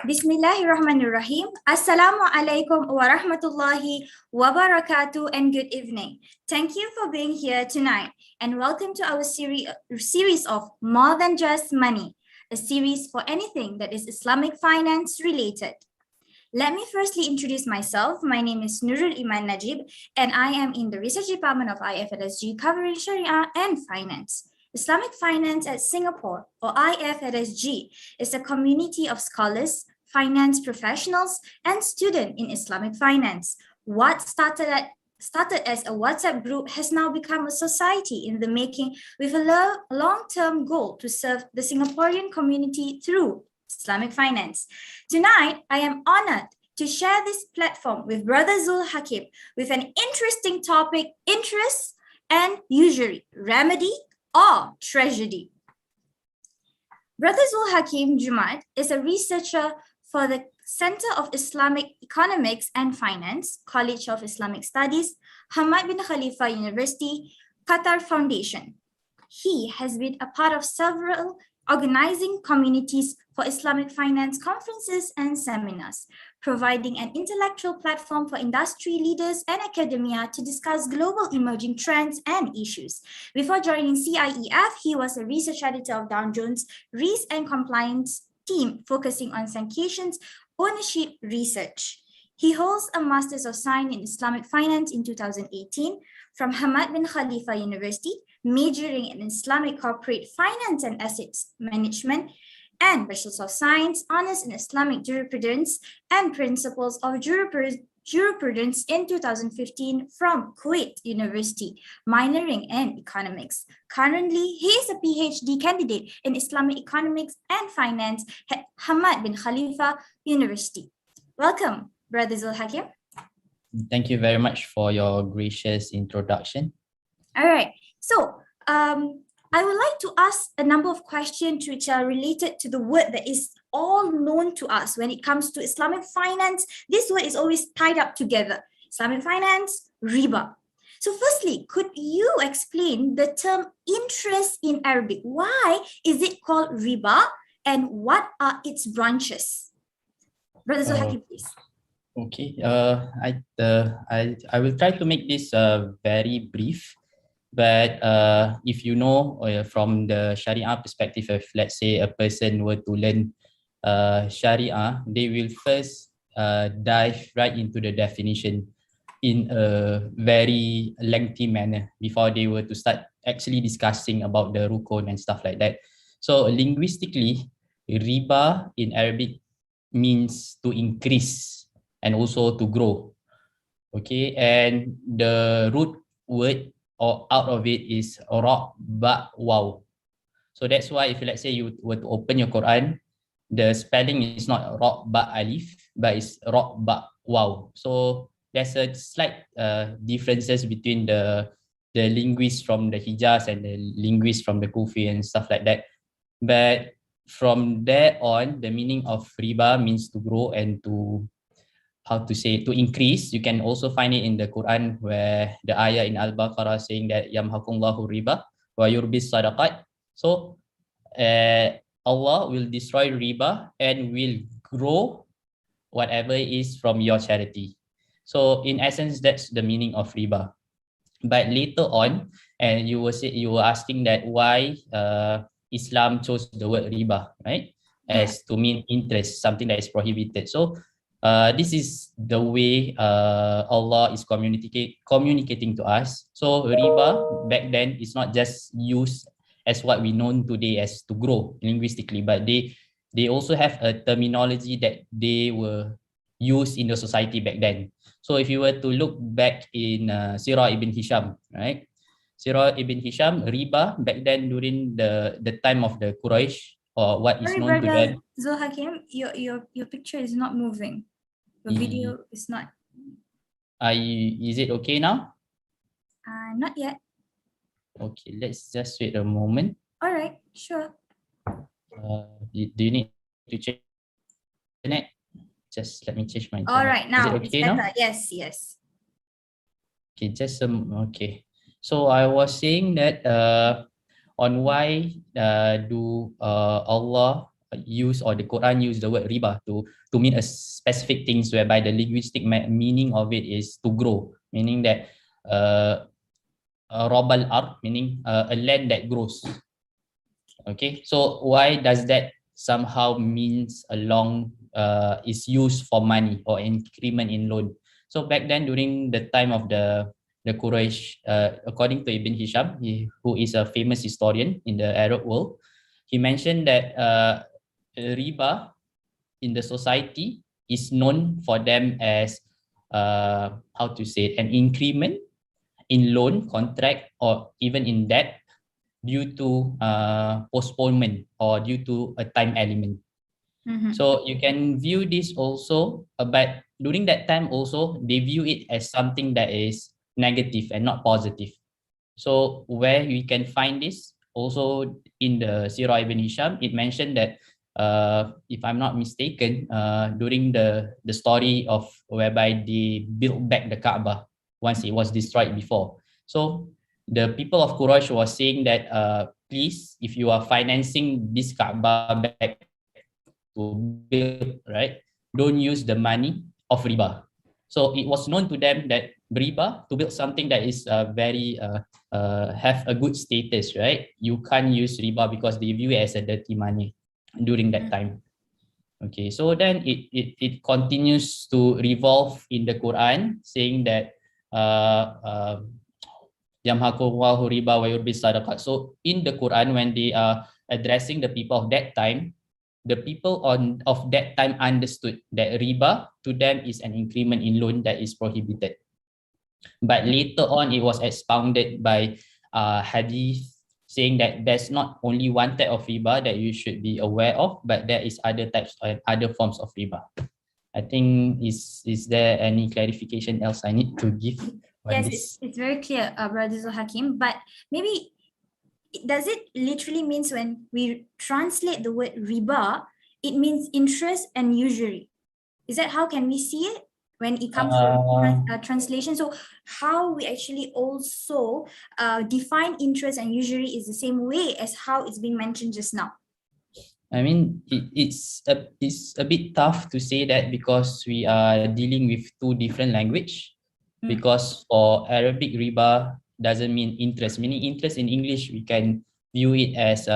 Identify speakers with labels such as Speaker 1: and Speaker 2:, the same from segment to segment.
Speaker 1: Bismillahirrahmanirrahim. Assalamu alaikum wa rahmatullahi wa barakatuh and good evening. Thank you for being here tonight and welcome to our series of More Than Just Money, a series for anything that is Islamic finance related. Let me firstly introduce myself. My name is Nurul Iman Najib and I am in the research department of IFLSG covering Sharia and finance. Islamic Finance at Singapore, or IFLSG, is a community of scholars, finance professionals, and students in Islamic finance. What started as a WhatsApp group has now become a society in the making with a long-term goal to serve the Singaporean community through Islamic finance. Tonight, I am honored to share this platform with Brother Zul Hakim with an interesting topic, interest and usury, remedy or tragedy. Brother Zul Hakim Jumaat is a researcher for the Center of Islamic Economics and Finance, College of Islamic Studies, Hamad bin Khalifa University, Qatar Foundation. He has been a part of several organizing communities for Islamic finance conferences and seminars, providing an intellectual platform for industry leaders and academia to discuss global emerging trends and issues. Before joining CIEF, he was a research editor of Dow Jones Risk and Compliance team focusing on sanctions ownership research. He holds a Master's of Science in Islamic Finance in 2018 from Hamad bin Khalifa University, majoring in Islamic Corporate Finance and Assets Management, and Bachelor of Science, Honors in Islamic Jurisprudence and Principles of Jurisprudence in 2015 from Kuwait University, minoring in Economics. Currently, he is a PhD candidate in Islamic Economics and Finance at Hamad bin Khalifa University. Welcome, Brother Zul Hakim.
Speaker 2: Thank you very much for your gracious introduction.
Speaker 1: All right. So, I would like to ask a number of questions which are related to the word that is all known to us when it comes to Islamic finance. This word is always tied up together. Islamic finance, riba. So firstly, could you explain the term interest in Arabic? Why is it called riba and what are its branches? Brother Zul Hakim, please.
Speaker 2: Okay, I will try to make this very brief. But if you know from the Sharia perspective, if let's say a person were to learn Sharia, they will first dive right into the definition in a very lengthy manner before they were to start actually discussing about the rukun and stuff like that. So linguistically, riba in Arabic means to increase and also to grow. Okay, and the root word or out of it is ra ba waw. So that's why if let's say you were to open your Quran, the spelling is not ra ba alif, but it's ra ba waw. So there's a slight differences between the linguists from the Hijaz and the linguists from the Kufi and stuff like that. But from there on, the meaning of riba means to grow and to to increase. You can also find it in the Quran where the ayah in Al-Baqarah saying that yamhaqullahu riba wa yurbis sadaqat. So Allah will destroy riba and will grow whatever is from your charity. So in essence, that's the meaning of riba. But later on, and you were asking that why Islam chose the word riba, right? As to mean interest, something that is prohibited. So this is the way Allah is communicating to us. So riba back then is not just used as what we know today as to grow linguistically, but they also have a terminology that they were used in the society back then. So if you were to look back in Sirah Ibn Hisham, right? Sirah Ibn Hisham, riba back then during the time of the Quraysh, or what is known to them.
Speaker 1: Zul Hakim, your picture is not moving. The video is not.
Speaker 2: Is it okay now?
Speaker 1: Not yet.
Speaker 2: Okay, let's just wait a moment.
Speaker 1: All right, sure.
Speaker 2: Do you need to change internet? Just let me change my internet.
Speaker 1: All right, now
Speaker 2: is it okay
Speaker 1: it's better.
Speaker 2: Now?
Speaker 1: Yes.
Speaker 2: Okay, just okay. So I was saying that on why do Allah use, or the Quran use the word riba to mean a specific things, whereby the linguistic meaning of it is to grow, meaning that robal ard, meaning a land that grows. Okay, so why does that somehow means a long is used for money or increment in loan? So back then, during the time of the Quraysh, according to Ibn Hisham, who is a famous historian in the Arab world, he mentioned that riba in the society is known for them as how to say it, an increment in loan contract or even in debt due to postponement or due to a time element. So you can view this also, but during that time also, they view it as something that is negative and not positive. So where we can find this also in the Sirah Ibn Hisham, it mentioned that if I'm not mistaken, during the story of whereby they built back the Kaaba once it was destroyed before. So the people of Quraysh was saying that please, if you are financing this Kaaba back to build, right, don't use the money of riba. So it was known to them that riba, to build something that is very have a good status, right? You can't use riba because they view it as a dirty money during that time. Okay, so then it continues to revolve in the Quran, saying that yamhaqullahu riba wa yurbi sadaqat. So in the Quran, when they are addressing the people of that time, the people of that time understood that riba to them is an increment in loan that is prohibited. But later on, it was expounded by hadith, saying that there's not only one type of riba that you should be aware of, but there is other types and other forms of riba. I think is there any clarification else I need to give?
Speaker 1: Yes, it's very clear, Brother Zul Hakim, but maybe does it literally means when we translate the word riba, it means interest and usury? Is that how can we see it when it comes to translation? So how we actually also define interest and usury is the same way as how it's been mentioned just now.
Speaker 2: I mean, it's a bit tough to say that because we are dealing with two different language. Because for Arabic, riba doesn't mean interest. Meaning interest in English, we can view it as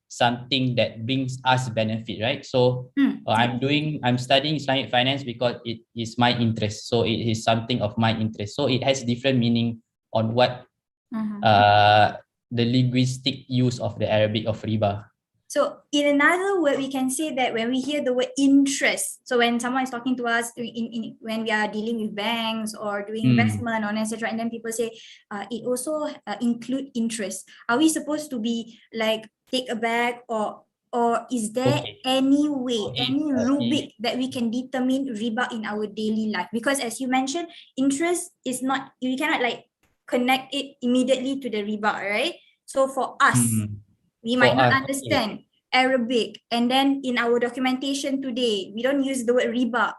Speaker 2: something that brings us benefit, right? So I'm studying Islamic finance because it is my interest. So it is something of my interest. So it has different meaning on what the linguistic use of the Arabic of riba.
Speaker 1: So in another word, we can say that when we hear the word interest, so when someone is talking to us when we are dealing with banks or doing investment or etc., and then people say it also include interest. Are we supposed to be like take a back, or is there any way, any rubric that we can determine riba in our daily life? Because as you mentioned, interest is not, you cannot like connect it immediately to the riba, right? So for us, we might not understand Arabic, and then in our documentation today, we don't use the word riba.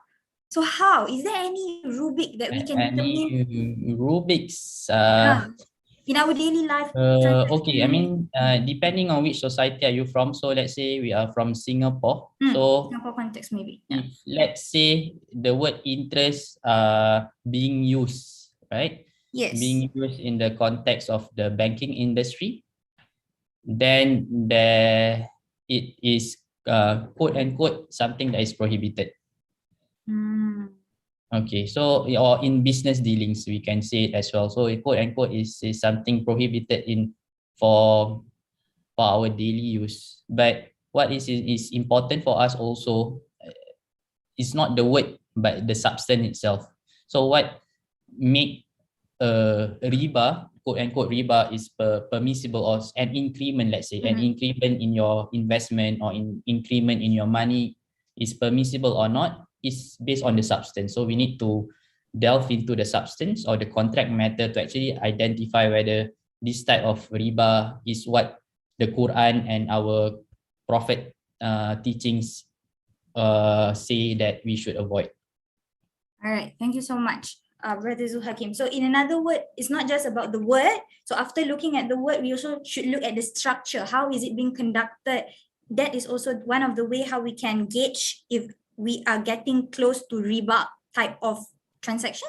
Speaker 1: So how? Is there any rubric that we can determine?
Speaker 2: Any rubrics?
Speaker 1: In our daily life?
Speaker 2: Okay, I mean, depending on which society are you from. So let's say we are from Singapore. So
Speaker 1: Singapore context maybe.
Speaker 2: If let's say the word interest being used, right?
Speaker 1: Yes.
Speaker 2: Being used in the context of the banking industry, then it is quote unquote something that is prohibited. Okay, so or in business dealings we can say it as well. So quote unquote is something prohibited for our daily use. But what is important for us also is not the word but the substance itself. So what make riba, quote unquote riba, is permissible, or an increment, let's say an increment in your investment or increment in your money is permissible or not, is based on the substance. So we need to delve into the substance or the contract matter to actually identify whether this type of riba is what the Quran and our Prophet teachings say that we should avoid.
Speaker 1: All right, thank you so much, Brother Zul Hakim. So in another word, it's not just about the word. So after looking at the word, we also should look at the structure. How is it being conducted that is also one of the way how we can gauge if we are getting close to riba type of transaction?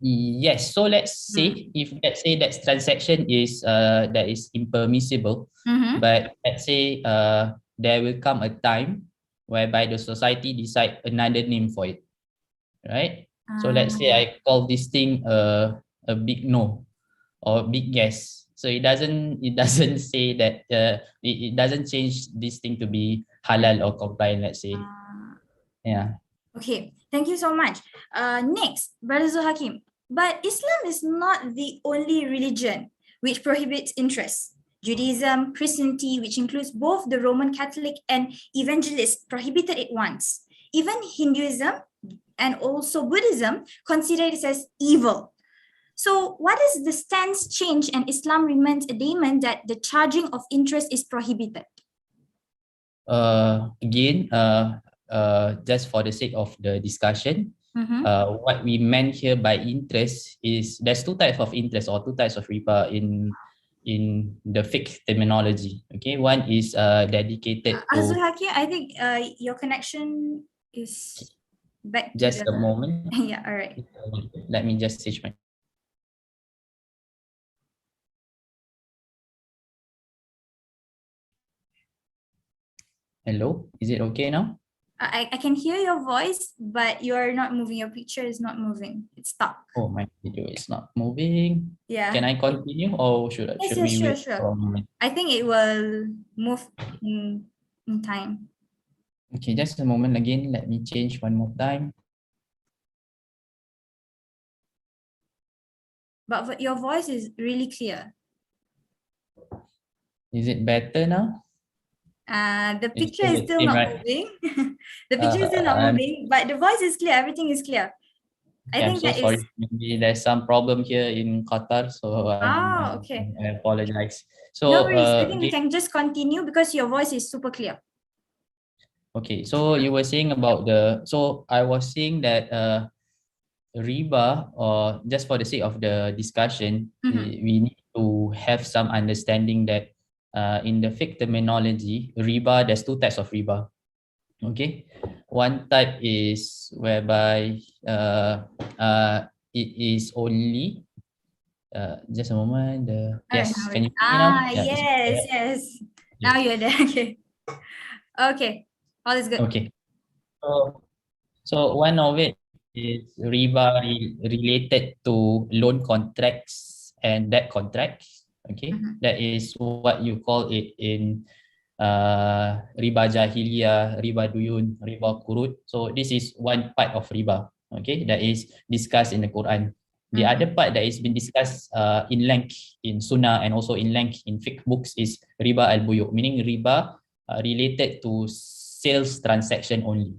Speaker 2: Yes. So let's say if let's say that transaction is that is impermissible, but let's say there will come a time whereby the society decide another name for it, right? So let's say I call this thing a big no or big yes. So it doesn't say that it doesn't change this thing to be halal or compliant, let's say. Yeah.
Speaker 1: Okay, thank you so much. Next, Brother Zul Hakim. But Islam is not the only religion which prohibits interest. Judaism, Christianity, which includes both the Roman Catholic and Evangelist, prohibited it once. Even Hinduism and also Buddhism consider it as evil. So what is the stance change, and Islam remains adamant that the charging of interest is prohibited?
Speaker 2: Again, just for the sake of the discussion, what we meant here by interest is there's two types of interest or two types of riba in the fiqh terminology. Okay, one is dedicated
Speaker 1: Zul
Speaker 2: to.
Speaker 1: Hakim, I think your connection is back to
Speaker 2: Just
Speaker 1: the...
Speaker 2: a moment.
Speaker 1: Yeah, all right.
Speaker 2: Let me just switch my. Hello, is it okay now?
Speaker 1: I can hear your voice, but you're not moving. Your picture is not moving. It's stuck.
Speaker 2: Oh, my video is not moving.
Speaker 1: Yeah.
Speaker 2: Can I continue or should we wait for a moment?
Speaker 1: I think it will move in time.
Speaker 2: Okay, just a moment again. Let me change one more time.
Speaker 1: But your voice is really clear.
Speaker 2: Is it better now?
Speaker 1: The picture is still not moving. The picture is still not moving, but the voice is clear. Everything is clear.
Speaker 2: I'm so sorry. Maybe there's some problem here in Qatar, so
Speaker 1: okay.
Speaker 2: I apologize. So
Speaker 1: no worries. I think we can just continue because your voice is super clear.
Speaker 2: Okay, so you were saying about so I was saying that riba, or just for the sake of the discussion, we need to have some understanding that in the fiqh terminology, riba, there's two types of riba. Okay, one type is whereby it is only just a moment. Yes, can you hear me now?
Speaker 1: Yes. Now you're there. Okay, all is good.
Speaker 2: Okay, so one of it is riba related to loan contracts and debt contracts. Okay, that is what you call it in riba jahiliyah, riba duyun, riba kurut. So this is one part of riba, okay, that is discussed in the Quran. The other part that is been discussed in length in Sunnah and also in length in fiqh books is riba al-buyu, meaning riba related to sales transaction only.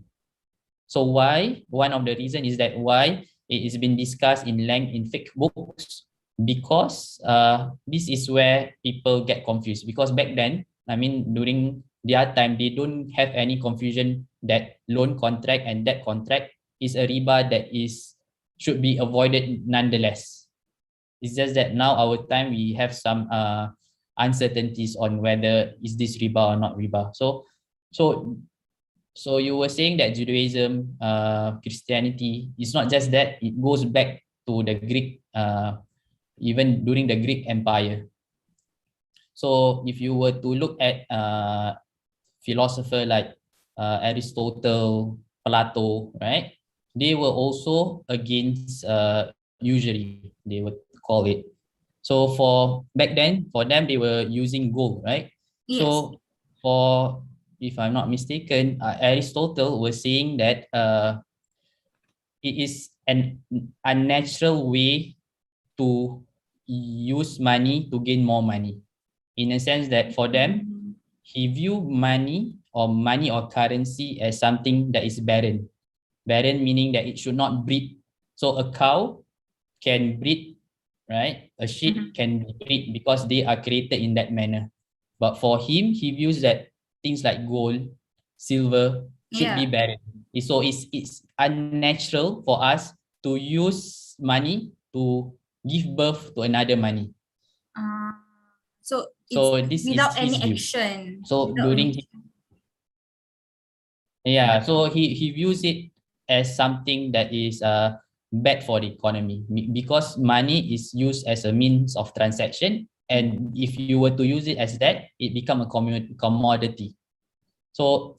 Speaker 2: So why? One of the reason is that why it is been discussed in length in fiqh books, because this is where people get confused, because back then, I mean, during their time, they don't have any confusion that loan contract and debt contract is a riba that should be avoided nonetheless. It's just that now our time, we have some uncertainties on whether is this riba or not riba. So you were saying that Judaism, Christianity, it's not just that, it goes back to the Greek, even during the Greek Empire. So if you were to look at philosopher like Aristotle, Plato, right? They were also against usury, they would call it. So for back then, for them, they were using gold, right?
Speaker 1: Yes.
Speaker 2: So for, if I'm not mistaken, Aristotle was saying that it is an unnatural way to use money to gain more money. In a sense that for them, he viewed money or currency as something that is barren. Barren meaning that it should not breed. So a cow can breed, right? A sheep can breed because they are created in that manner. But for him, he views that things like gold, silver should be barren. So it's unnatural for us to use money to give birth to another money.
Speaker 1: So
Speaker 2: this
Speaker 1: without
Speaker 2: is his
Speaker 1: any
Speaker 2: view.
Speaker 1: action.
Speaker 2: So during Yeah, so he views it as something that is bad for the economy because money is used as a means of transaction, and if you were to use it as that, it become a commodity. So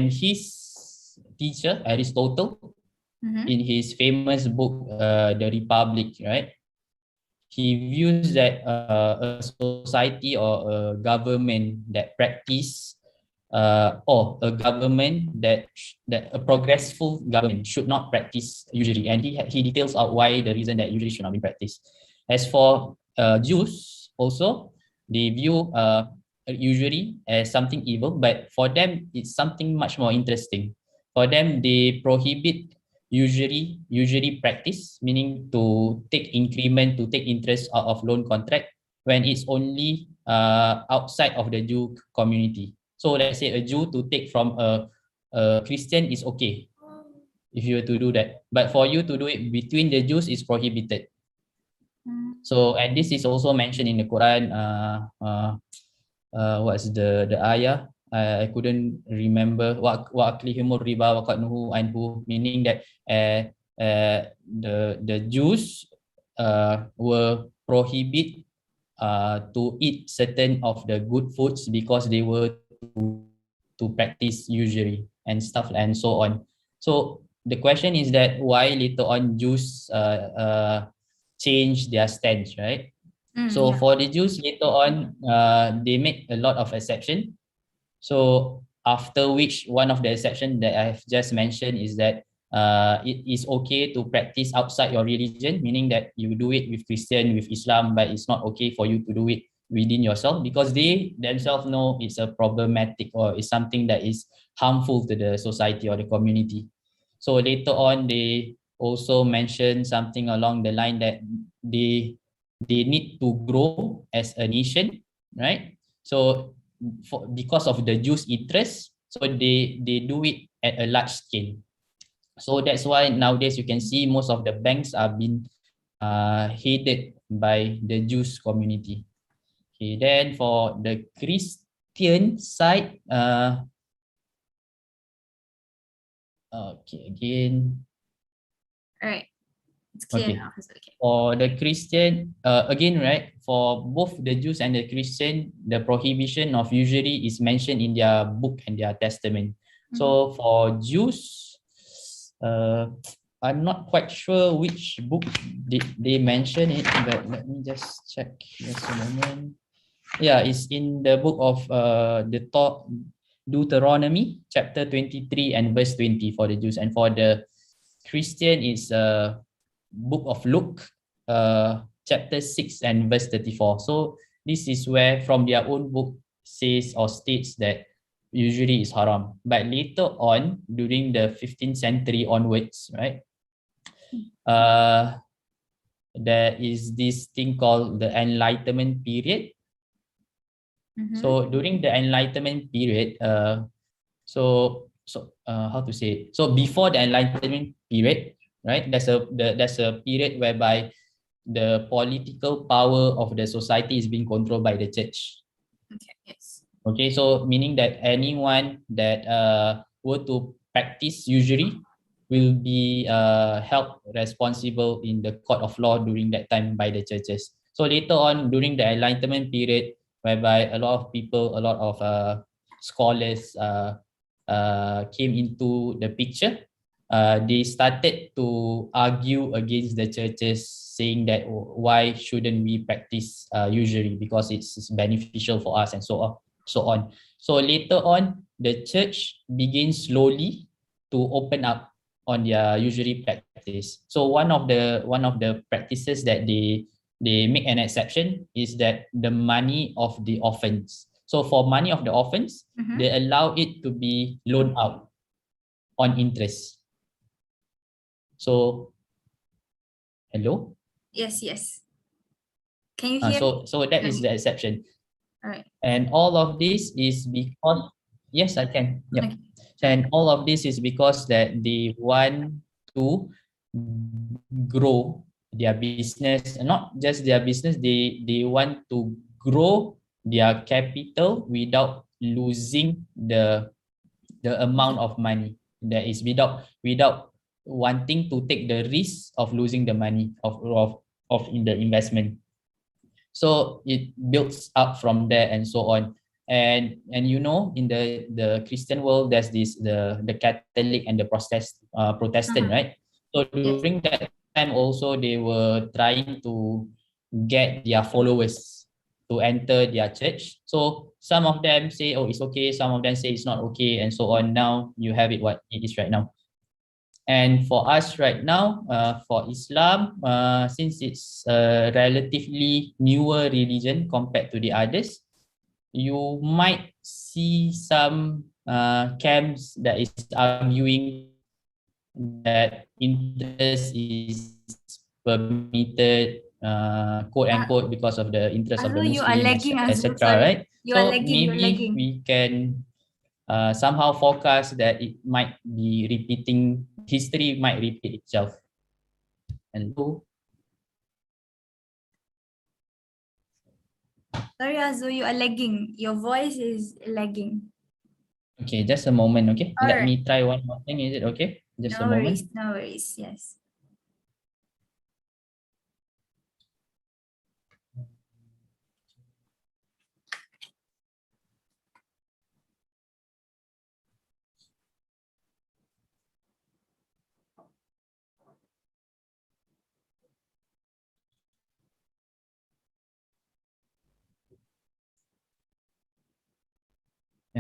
Speaker 2: his teacher Aristotle, in his famous book The Republic, right? He views that a society or a government that practice or a government that a progressive government should not practice usury, and he details out why the reason that usury should not be practiced. As for Jews, also they view usury as something evil, but for them it's something much more interesting. For them, they prohibit usury practice, meaning to take increment, to take interest out of loan contract when it's only outside of the Jew community. So let's say a Jew to take from a Christian is okay if you were to do that, but for you to do it between the Jews is prohibited. So, and this is also mentioned in the Quran. What's the ayah? I couldn't remember. Wa aklihimur riba wa qadnuhu anhu, meaning that the Jews were prohibit to eat certain of the good foods because they were to practice usury and stuff and so on. So the question is that why later on Jews change their stance, right? So for the Jews later on, they make a lot of exception. So after which one of the exception that I've just mentioned is that it is okay to practice outside your religion, meaning that you do it with Christian, with Islam, but it's not okay for you to do it within yourself because they themselves know it's a problematic or it's something that is harmful to the society or the community. So later on, they also mention something along the line that they need to grow as a nation, right? So because of the Jews' interest, so they do it at a large scale. So that's why nowadays you can see most of the banks are being headed by the Jews community. Okay, then for the Christian side, okay, again.
Speaker 1: All right. It's clear
Speaker 2: Okay.
Speaker 1: now. It's okay.
Speaker 2: For the Christian, again, right, for both the Jews and the Christian, the prohibition of usury is mentioned in their book and their testament. So for Jews, I'm not quite sure which book did they mention it, but let me just check just a moment. Yeah, it's in the book of the Deuteronomy, chapter 23 and verse 20 for the Jews, and for the Christian is book of Luke, chapter 6 and verse 34. So this is where from their own book says or states that usury is haram. But later on, during the 15th century onwards, right, there is this thing called the Enlightenment period. So during the Enlightenment period, how to say it? So before the Enlightenment period, right? There's a period whereby the political power of the society is being controlled by the church.
Speaker 1: Okay. Yes.
Speaker 2: Okay, so meaning that anyone that were to practice usury will be held responsible in the court of law during that time by the churches. So later on during the Enlightenment period, whereby a lot of people, a lot of scholars came into the picture, they started to argue against the churches, saying that why shouldn't we practice usury because it's beneficial for us and so on. So later on, the church begins slowly to open up on their usury practice. So one of the practices that they make an exception is that the money of the orphans. So for money of the orphans, they allow it to be loaned out on interest. So, hello?
Speaker 1: Yes. Yes. Can you hear me?
Speaker 2: So that is the exception.
Speaker 1: All right.
Speaker 2: And all of this is because, yes, I can. Yep.
Speaker 1: Okay.
Speaker 2: And all of this is because that they want to grow their business, and not just their business, they want to grow their capital without losing the the amount of money that is without wanting to take the risk of losing the money of in the investment. So it builds up from there and so on. And you know, in the Christian world, there's this the Catholic and the Protestant, right? So
Speaker 1: Yes.
Speaker 2: during that time also they were trying to get their followers to enter their church. So some of them say, oh, it's okay, some of them say it's not okay, and so on. Now you have it what it is right now. And for us right now, for Islam, since it's a relatively newer religion compared to the others, you might see some camps that is arguing that interest is permitted, quote unquote, because of the interest of the
Speaker 1: Azul, you are
Speaker 2: Muslim,
Speaker 1: lagging, Azul.
Speaker 2: etc.
Speaker 1: Sorry.
Speaker 2: Right?
Speaker 1: You are
Speaker 2: So
Speaker 1: lagging. You're
Speaker 2: maybe
Speaker 1: lagging.
Speaker 2: we can somehow forecast that it might be repeating, history might repeat itself. And so,
Speaker 1: Sorry, Azul, you are lagging. Your voice is lagging.
Speaker 2: okay, just a moment, okay?
Speaker 1: All
Speaker 2: Let
Speaker 1: right.
Speaker 2: me try one more thing, is it okay? Just a
Speaker 1: No worries.
Speaker 2: moment.
Speaker 1: No worries. Yes.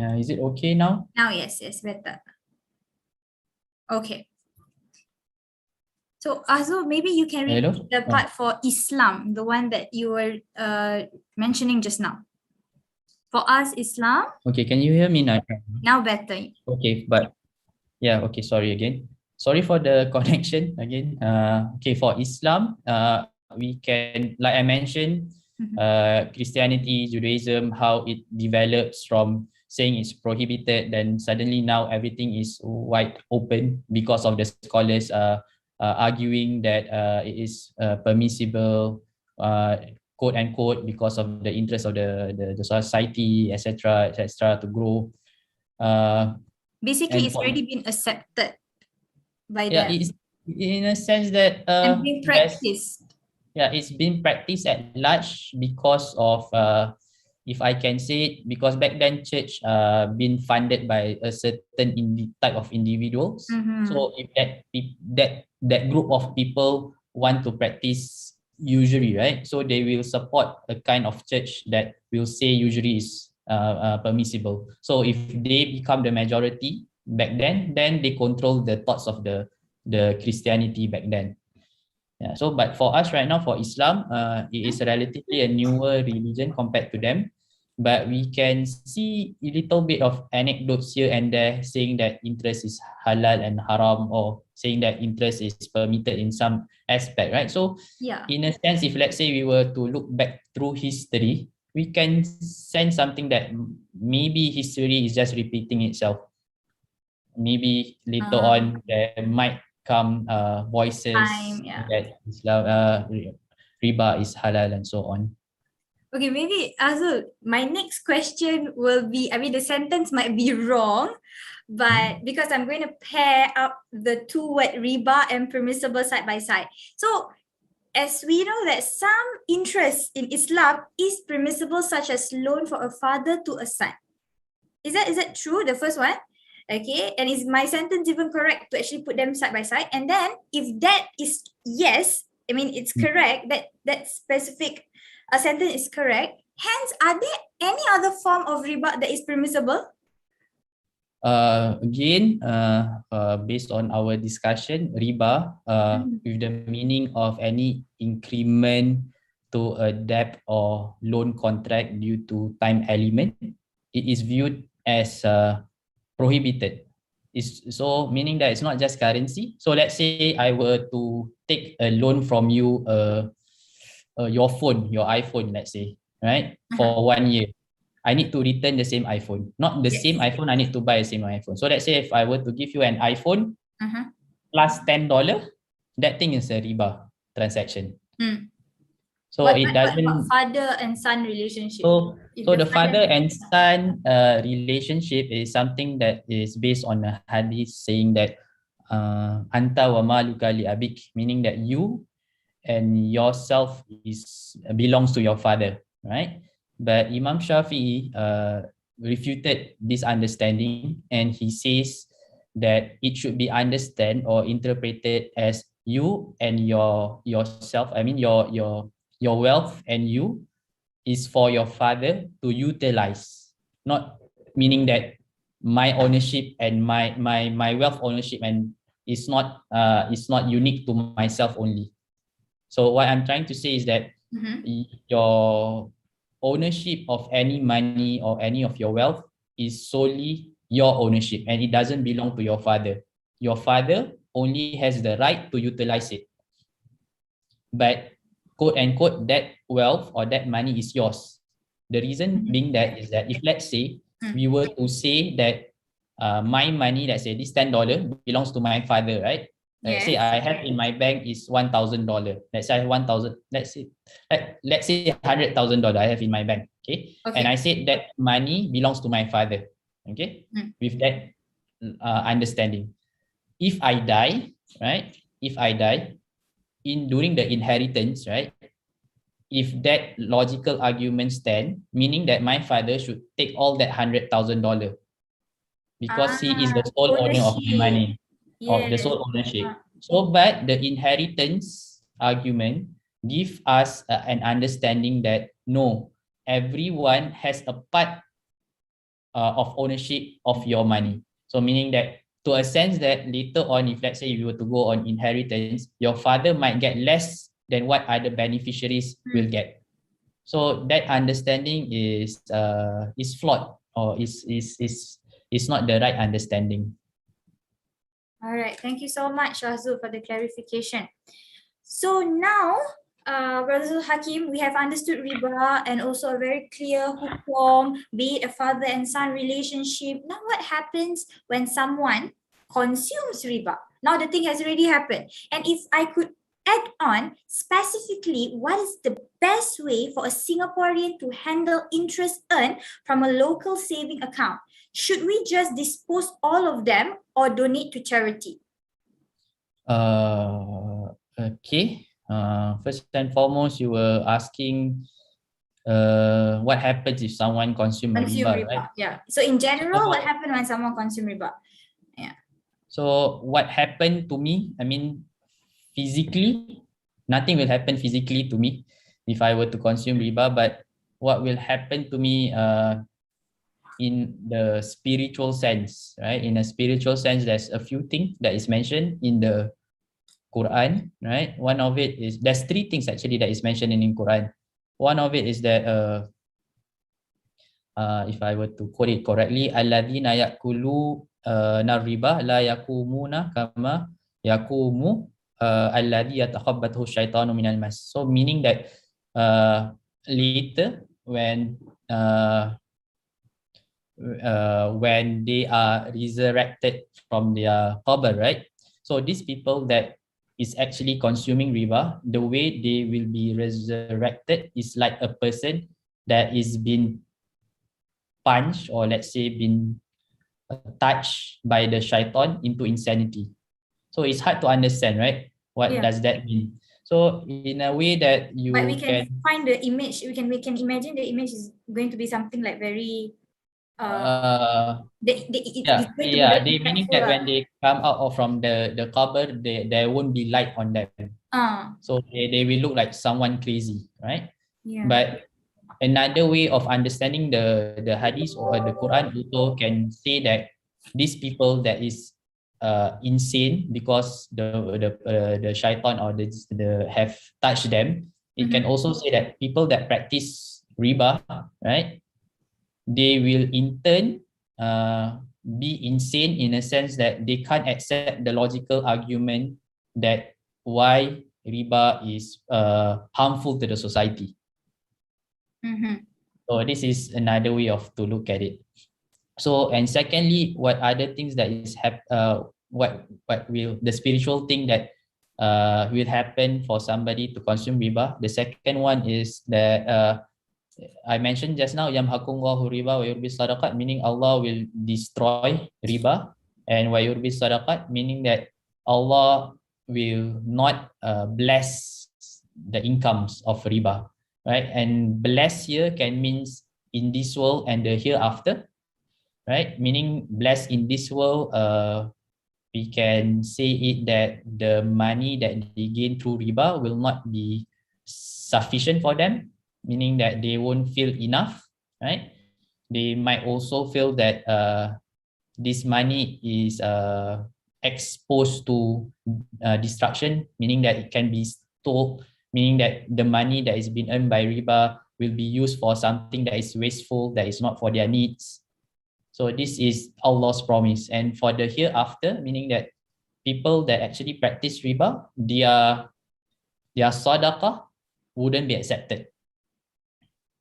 Speaker 2: Is it okay now?
Speaker 1: Now, yes, better. Okay. So, Azul, maybe you can
Speaker 2: Hello?
Speaker 1: repeat the part for Islam, the one that you were mentioning just now. For us, Islam.
Speaker 2: Okay, can you hear me now?
Speaker 1: Now better.
Speaker 2: Okay, but yeah, okay, sorry again. Sorry for the connection again. Okay, for Islam, we can, like I mentioned, Christianity, Judaism, how it develops from saying it's prohibited, then suddenly now everything is wide open because of the scholars arguing that it is permissible, quote unquote, because of the interest of the society, etc., to grow.
Speaker 1: Basically,
Speaker 2: And
Speaker 1: it's
Speaker 2: for
Speaker 1: already been accepted by
Speaker 2: yeah,
Speaker 1: them
Speaker 2: it's in a sense that
Speaker 1: and being
Speaker 2: there's
Speaker 1: practiced.
Speaker 2: yeah, it's been practiced at large because of if I can say it, because back then church been funded by a certain type of individuals. So if that group of people want to practice usury, right? So they will support a kind of church that will say usury is permissible. So if they become the majority back then they control the thoughts of the Christianity back then. Yeah. So, but for us right now, for Islam, it is relatively a newer religion compared to them. But we can see a little bit of anecdotes here and there saying that interest is halal and haram, or saying that interest is permitted in some aspect, right? So,
Speaker 1: Yeah.
Speaker 2: in a sense, if let's say we were to look back through history, we can sense something that maybe history is just repeating itself. Maybe later on there might come voices
Speaker 1: Yeah.
Speaker 2: that Islam riba is halal and so on.
Speaker 1: Okay, maybe Azul, my next question will be, I mean, the sentence might be wrong, but because I'm going to pair up the two word riba and permissible side by side. So as we know that some interest in Islam is permissible, such as loan for a father to a son. Is that true? The first one? Okay, and is my sentence even correct to actually put them side by side? And then if that is yes, I mean it's correct, that specific sentence is correct. Hence, are there any other form of riba that is permissible?
Speaker 2: Again, based on our discussion, riba, with the meaning of any increment to a debt or loan contract due to time element, it is viewed as prohibited. Is so meaning that it's not just currency. So let's say I were to take a loan from you, your phone, your iPhone, let's say, right, for 1 year. I need to return the same iPhone, not the same iPhone. I need to buy the same iPhone. So let's say if I were to give you an iPhone plus $10, that thing is a riba transaction. So
Speaker 1: What
Speaker 2: it
Speaker 1: about
Speaker 2: doesn't.
Speaker 1: father and son relationship? If
Speaker 2: So the father
Speaker 1: father,
Speaker 2: and son relationship is something that is based on a hadith saying that anta wa maluka li abik, meaning that you and yourself belongs to your father, right? But Imam Shafi'i refuted this understanding, and he says that it should be understood or interpreted as you and yourself. I mean your wealth and you is for your father to utilize, not meaning that my ownership and my wealth ownership and is not unique to myself only. So what I'm trying to say is that your ownership of any money or any of your wealth is solely your ownership, and it doesn't belong to your father. Your father only has the right to utilize it, but quote unquote that wealth or that money is yours. The reason being that is that if let's say we were to say that my money, let's say this $10 belongs to my father, right? Let's say I have in my bank is $1,000. Let's say I have 1,000. Let's say $100,000 I have in my bank. Okay, and I said that money belongs to my father. Okay, with that understanding. If I die, right? If I die in during the inheritance, right? If that logical argument stand, meaning that my father should take all that $100,000 because he is the sole owner of my
Speaker 1: ownership.
Speaker 2: money, of the
Speaker 1: Yes.
Speaker 2: sole ownership. So, but the inheritance argument give us an understanding that no, everyone has a part of ownership of your money. So, meaning that to a sense that later on, if let's say you were to go on inheritance, your father might get less than what other beneficiaries will get. So that understanding is flawed, or is not the right understanding.
Speaker 1: All right. Thank you so much, Shahzul, for the clarification. So now, Brother Zul Hakim, we have understood riba and also a very clear hukum, be it a father and son relationship. Now, what happens when someone consumes riba? Now, the thing has already happened. And if I could add on specifically, what is the best way for a Singaporean to handle interest earned from a local saving account? Should we just dispose all of them or donate to charity?
Speaker 2: Okay. First and foremost, you were asking what happens if someone consume
Speaker 1: Consume
Speaker 2: riba,
Speaker 1: riba,
Speaker 2: right?
Speaker 1: yeah. So in general, what
Speaker 2: So,
Speaker 1: happened when someone consume riba? Yeah.
Speaker 2: so what happened to me? I mean, physically, nothing will happen physically to me if I were to consume riba, but what will happen to me in the spiritual sense, right? In a spiritual sense, there's a few things that is mentioned in the Quran, right? One of it is, there's three things actually that is mentioned in Quran. One of it is that if I were to quote it correctly, alladzina yakulu nariba la yakumuna kama yakumu alladhi yatakhabbathu syaitanu minal mas. So meaning that later when they are resurrected from their qabr, right? So these people that is actually consuming riba, the way they will be resurrected is like a person that is been punched, or let's say been touched by the shaitan into insanity. So it's hard to understand, right? What does that mean? So in a way that you
Speaker 1: But we can find the image. We can imagine the image is going to be something like very it's going to be very
Speaker 2: they meaning that when they come out of from the cover, there won't be light on them. So they will look like someone crazy, right? But another way of understanding the hadith or the Quran also can say that these people that is insane because the shaitan or the have touched them. It can also say that people that practice riba, right? They will in turn be insane in a sense that they can't accept the logical argument that why riba is harmful to the society. So this is another way of to look at it. So, and secondly, what other things that is what will the spiritual thing that will happen for somebody to consume riba. The second one is that I mentioned just now, yamhaqullahu riba wa yurbi sadaqat, meaning Allah will destroy riba, and wa yurbi sadaqat, meaning that Allah will not bless the incomes of riba, right? And bless here can means in this world and the hereafter, right? Meaning bless in this world, we can say it that the money that they gain through riba will not be sufficient for them, meaning that they won't feel enough, right? They might also feel that this money is exposed to destruction, meaning that it can be stolen, meaning that the money that is being earned by riba will be used for something that is wasteful, that is not for their needs. So this is Allah's promise. And for the hereafter, meaning that people that actually practice riba, their sadaqah wouldn't be accepted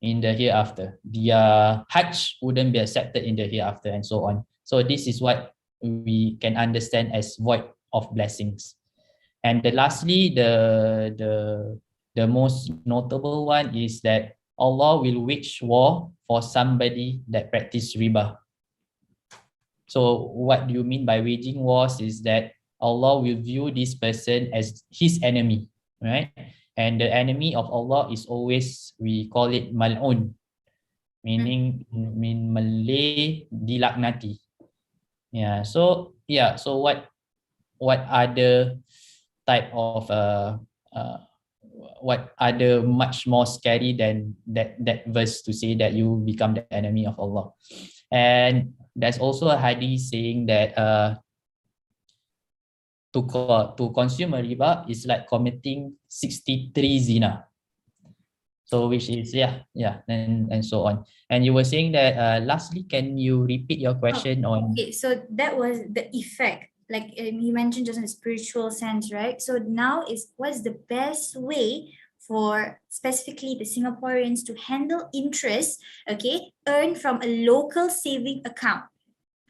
Speaker 2: in the hereafter. Their hajj wouldn't be accepted in the hereafter, and so on. So this is what we can understand as void of blessings. And lastly, the most notable one is that Allah will wage war for somebody that practice riba. So what do you mean by waging wars is that Allah will view this person as his enemy, right? And the enemy of Allah is always, we call it mal'un, meaning in Malay, dilaknati. Yeah. So what other type of what other much more scary than that verse to say that you become the enemy of Allah? And there's also a hadith saying that to consume a riba is like committing 63 zina. So which is and so on. And you were saying that lastly, can you repeat your question on?
Speaker 1: Okay, so that was the effect. Like you mentioned just in a spiritual sense, right? So now is what's the best way for specifically the Singaporeans to handle interest, okay, earned from a local saving account?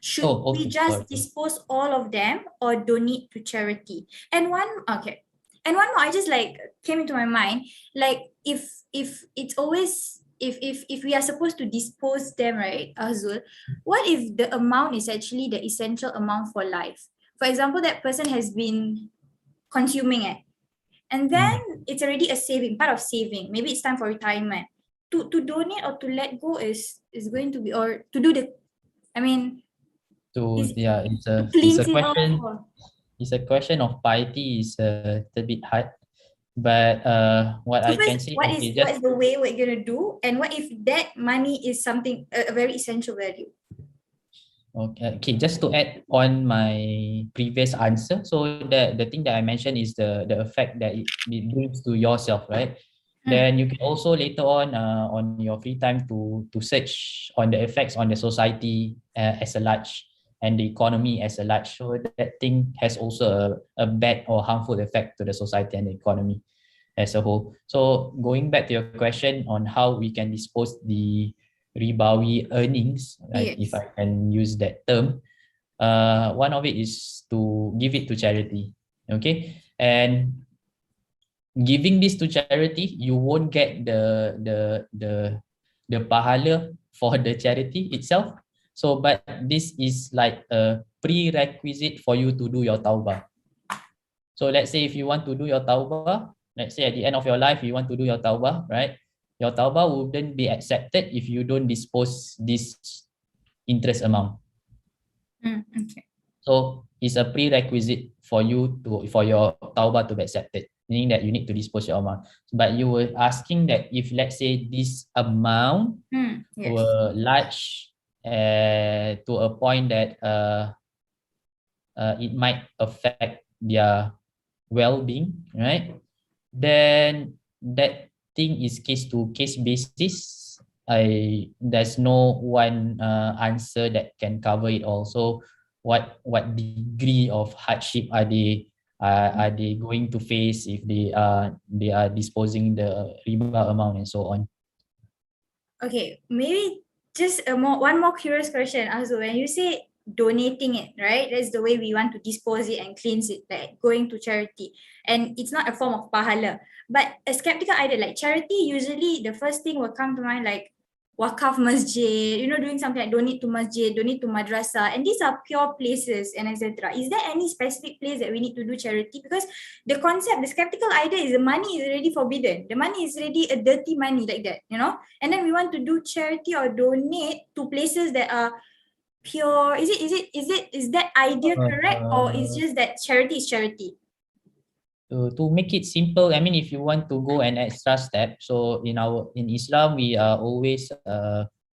Speaker 1: Should we just dispose all of them or donate to charity? And one more, I just like came into my mind, like if it's always if we are supposed to dispose them, right, Azul, what if the amount is actually the essential amount for life? For example, that person has been consuming it, and then it's already a saving, part of saving. Maybe it's time for retirement. To donate or to let go is going to be, or to do the, I mean,
Speaker 2: it's a question. It's a question of piety is a bit hard, but what
Speaker 1: so
Speaker 2: I can say
Speaker 1: what is the way we're gonna do, and what if that money is something a very essential value?
Speaker 2: Okay, just to add on my previous answer, so the thing that I mentioned is the effect that it brings to yourself, right? Then you can also later on your free time to search on the effects on the society as a large and the economy as a large. So that thing has also a bad or harmful effect to the society and the economy as a whole. So going back to your question on how we can dispose the ribawi earnings, right? If I can use that term, one of it is to give it to charity. Okay, and giving this to charity, you won't get the pahala for the charity itself. So, but this is like a prerequisite for you to do your tawbah. So let's say if you want to do your tawbah, let's say at the end of your life, you want to do your tawbah, right? Your tawbah wouldn't be accepted if you don't dispose this interest amount.
Speaker 1: Okay.
Speaker 2: So it's a prerequisite for you for your tawbah to be accepted, meaning that you need to dispose your amount. But you were asking that if let's say this amount were large to a point that it might affect their well-being, right? Then that thing is case to case basis. There's no one answer that can cover it all. So what degree of hardship are they going to face if they are disposing the riba amount and so on?
Speaker 1: Okay, maybe just one more curious question, Azul. When you say donating it, right? That's the way we want to dispose it and cleanse it, like going to charity. And it's not a form of pahala. But a skeptical idea, like charity, usually the first thing will come to mind like wakaf masjid, doing something like donate to masjid, donate to madrasah, and these are pure places and etc. Is there any specific place that we need to do charity? Because the concept, the skeptical idea is the money is already forbidden. The money is already a dirty money like that, and then we want to do charity or donate to places that are pure. Is that idea correct, or is just that charity is charity?
Speaker 2: To make it simple, I mean, if you want to go an extra step, so in Islam we are always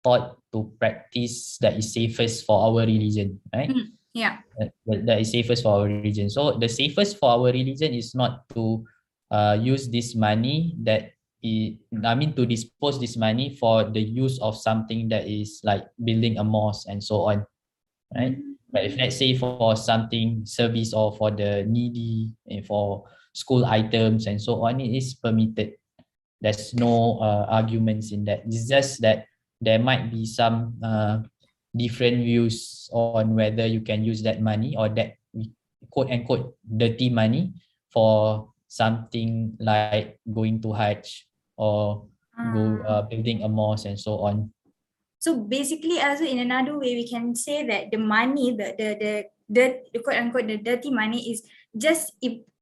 Speaker 2: taught to practice that is safest for our religion, right?
Speaker 1: Yeah.
Speaker 2: That is safest for our religion. So the safest for our religion is not to use this money to dispose this money for the use of something that is like building a mosque and so on, right? But if let's say for something service or for the needy and for school items and so on, it is permitted. There's no arguments in that. It's just that there might be some different views on whether you can use that money or that quote unquote dirty money for something like going to Hajj or building a mosque and so on.
Speaker 1: So basically, also in another way, we can say that the money, the quote unquote the dirty money is just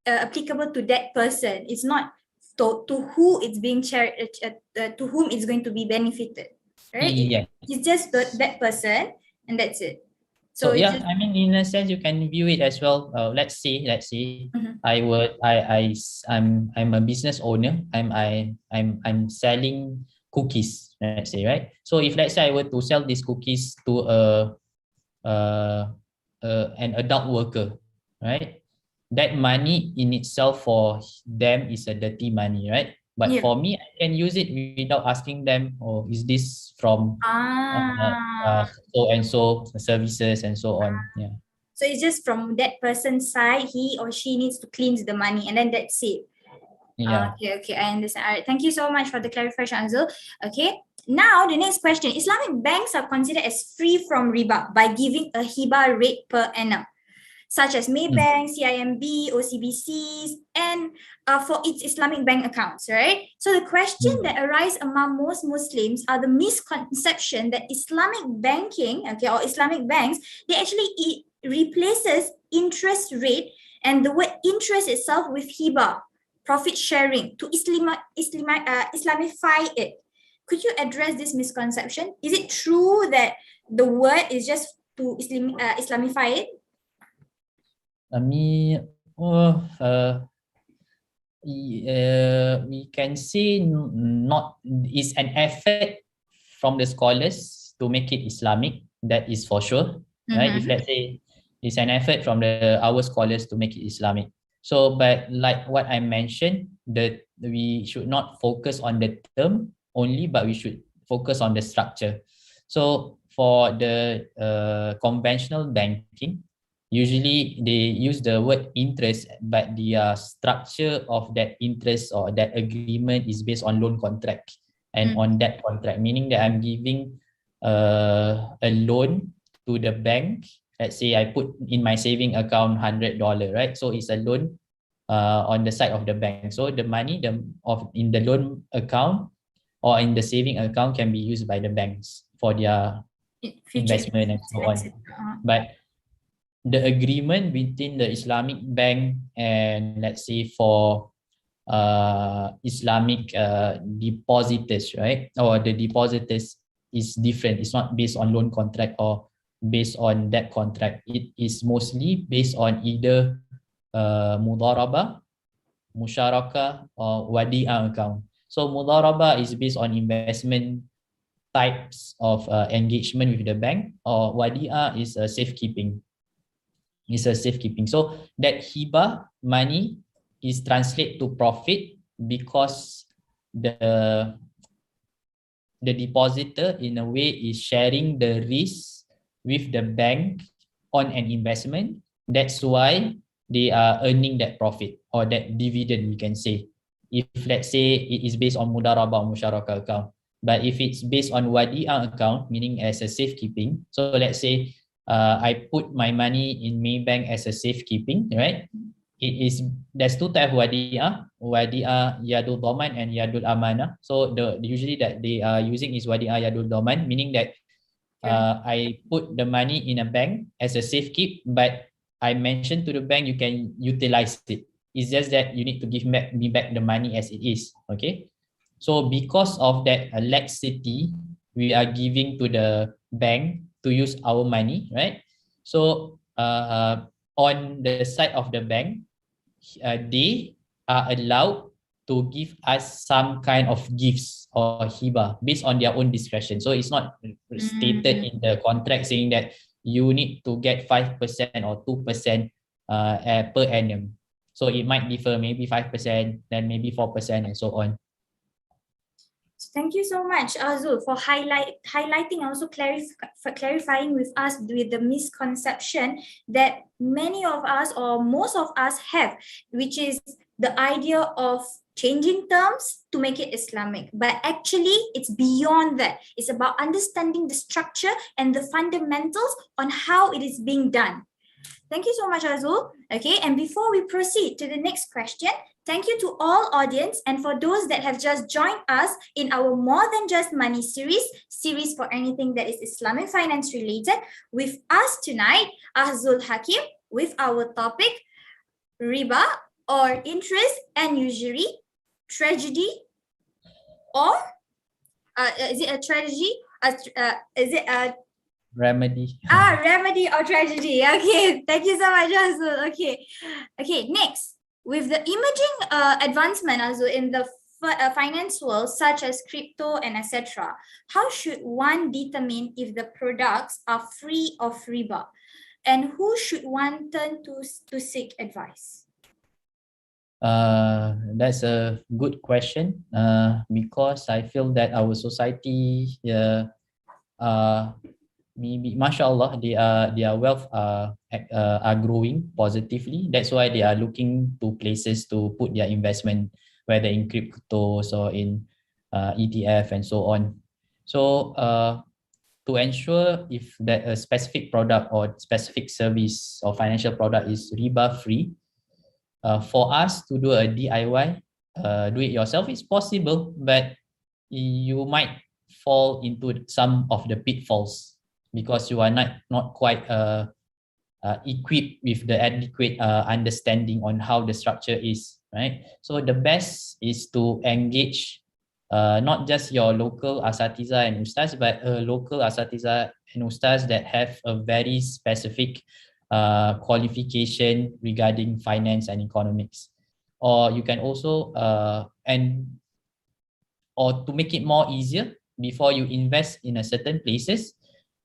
Speaker 1: applicable to that person. It's not to who it's being to whom it's going to be benefited, right?
Speaker 2: Yeah.
Speaker 1: It's just that person, and that's it.
Speaker 2: So yeah, I mean, in a sense, you can view it as well. Let's say, I'm a business owner. I'm selling cookies. Let's say, right? So if let's say I were to sell these cookies to an adult worker, right? That money in itself for them is a dirty money, right? But for me, I can use it without asking them, oh, is this from so and so services and so on. Yeah.
Speaker 1: So it's just from that person's side, he or she needs to cleanse the money, and then that's it.
Speaker 2: Yeah.
Speaker 1: Okay, I understand. All right, thank you so much for the clarification, Zul. Okay, now the next question: Islamic banks are considered as free from riba by giving a hiba rate per annum, such as Maybank, CIMB, OCBCs, and for its Islamic bank accounts, right? So the question that arises among most Muslims are the misconception that Islamic banking, or Islamic banks, they actually replaces interest rate and the word interest itself with hiba, profit sharing, to Islamify it. Could you address this misconception? Is it true that the word is just to Islamify it?
Speaker 2: We can say not. It's an effort from the scholars to make it Islamic. That is for sure, right? If let's say it's an effort from our scholars to make it Islamic. So, but like what I mentioned, that we should not focus on the term only, but we should focus on the structure. So, for the conventional banking, usually they use the word interest, but the structure of that interest or that agreement is based on loan contract and on that contract, meaning that I'm giving a loan to the bank. Let's say I put in my saving account $100, right? So it's a loan on the side of the bank. So the money in the loan account or in the saving account can be used by the banks for their investment and so on. But the agreement between the Islamic bank and let's say for Islamic depositors, right? Or the depositors is different. It's not based on loan contract or based on that contract. It is mostly based on either mudarabah, musyarakah, or wadi'ah account. So mudarabah is based on investment types of engagement with the bank, or wadi'ah is safekeeping. It's a safekeeping. So that hiba money is translated to profit because the depositor in a way is sharing the risk with the bank on an investment. That's why they are earning that profit or that dividend, we can say. If let's say it is based on mudarabah musyarakah account. But if it's based on wadi'ah account, meaning as a safekeeping, so let's say I put my money in Maybank as a safekeeping, right? There's two types of wadi'ah yadul dhaman and yadul amanah. So usually that they are using is wadi'ah yadul dhaman, meaning that I put the money in a bank as a safekeep, but I mentioned to the bank you can utilize it. It's just that you need to give me back the money as it is. Okay. So because of that laxity, we are giving to the bank to use our money, right? So on the side of the bank, they are allowed to give us some kind of gifts or hiba based on their own discretion. So it's not stated in the contract saying that you need to get 5% or 2% per annum. So it might differ, maybe 5%, then maybe 4%, and so on.
Speaker 1: Thank you so much, Zul, for highlighting, also clarifying with us with the misconception that many of us or most of us have, which is the idea of changing terms to make it Islamic. But actually, it's beyond that. It's about understanding the structure and the fundamentals on how it is being done. Thank you so much, Azul. Okay, and before we proceed to the next question, thank you to all audience and for those that have just joined us in our More Than Just Money series for anything that is Islamic finance related. With us tonight, Zul Hakim with our topic, Riba or interest and usury, tragedy or is it a tragedy? Is it a
Speaker 2: remedy?
Speaker 1: Remedy or tragedy. Okay, thank you so much, Azul. Okay, next, with the emerging advancement, Azul, in the finance world, such as crypto and etc., how should one determine if the products are free of riba, and who should one turn to seek advice?
Speaker 2: That's a good question. Because I feel that our society, maybe mashallah, their wealth are growing positively. That's why they are looking to places to put their investment, whether in cryptos or in ETF and so on. So to ensure if that a specific product or specific service or financial product is riba free, for us to do a DIY, do it yourself is possible, but you might fall into some of the pitfalls because you are not quite equipped with the adequate understanding on how the structure is, right? So the best is to engage not just your local asatiza and ustaz, but local asatiza and ustaz that have a very specific qualification regarding finance and economics. Or you can also or to make it more easier, before you invest in a certain places,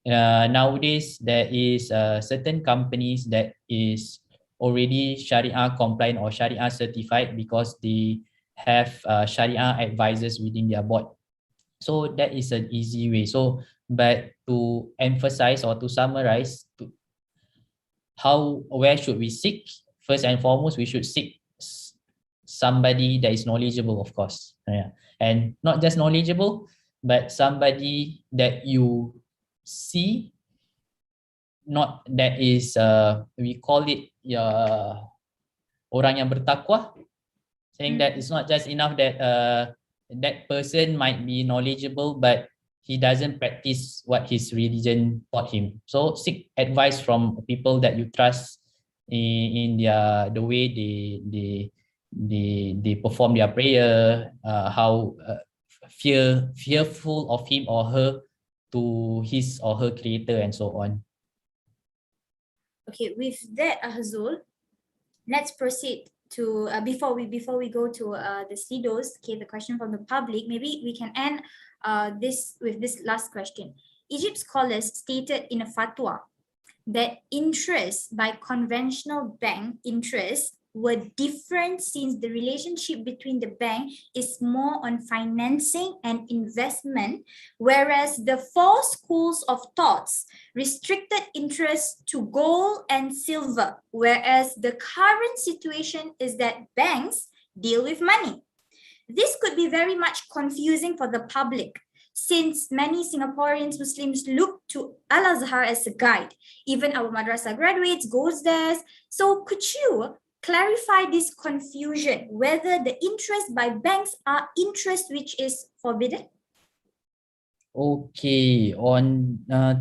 Speaker 2: nowadays there is certain companies that is already Sharia compliant or Sharia certified because they have Sharia advisors within their board. So that is an easy way. So, but to emphasize or to summarize, where should we seek? First and foremost, we should seek somebody that is knowledgeable, of course. Yeah. And not just knowledgeable, but somebody that you see, not that is we call it orang yang bertakwa, saying that it's not just enough that that person might be knowledgeable, but he doesn't practice what his religion taught him. So seek advice from people that you trust in the way they perform their prayer, how fearful of him or her to his or her creator, and so on.
Speaker 1: Okay, with that, Azul, let's proceed to before we go to the CDOs. Okay, the question from the public. Maybe we can end this with this last question. Egypt scholars stated in a fatwa that interest by conventional bank interest were different since the relationship between the bank is more on financing and investment, whereas the four schools of thoughts restricted interest to gold and silver, whereas the current situation is that banks deal with money. This could be very much confusing for the public. since many Singaporeans Muslims look to Al-Azhar as a guide. Even our madrasah graduates goes there. So could you clarify this confusion, whether the interest by banks are interest which is forbidden?
Speaker 2: Okay,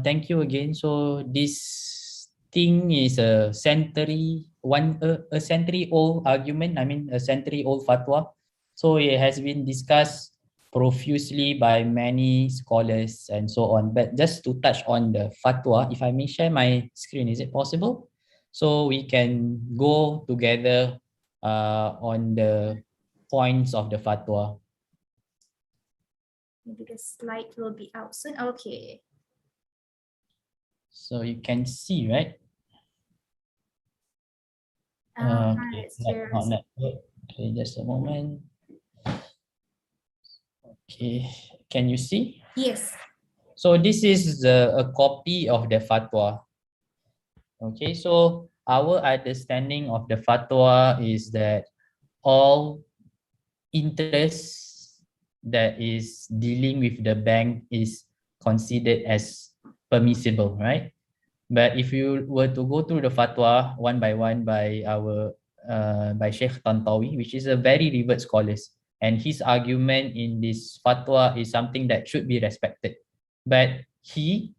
Speaker 2: thank you again. So this thing is a century old argument. I mean, a century old fatwa. So it has been discussed profusely by many scholars and so on. But just to touch on the fatwa, if I may share my screen, is it possible? So we can go together on the points of the fatwa.
Speaker 1: Maybe the slide will be out soon. Okay.
Speaker 2: So you can see, right? Okay, not. Okay, just a moment. Okay, can you see?
Speaker 1: Yes.
Speaker 2: So this is a copy of the fatwa. Okay, so our understanding of the fatwa is that all interest that is dealing with the bank is considered as permissible, right? But if you were to go through the fatwa one by one by Sheikh Tantawi, which is a very revered scholar, and his argument in this fatwa is something that should be respected. But he,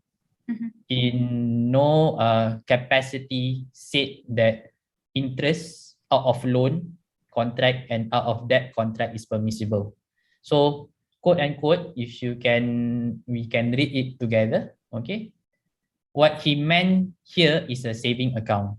Speaker 2: in no capacity, said that interest out of loan contract and out of debt contract is permissible. So, quote unquote, if you can, we can read it together. Okay, what he meant here is a saving account.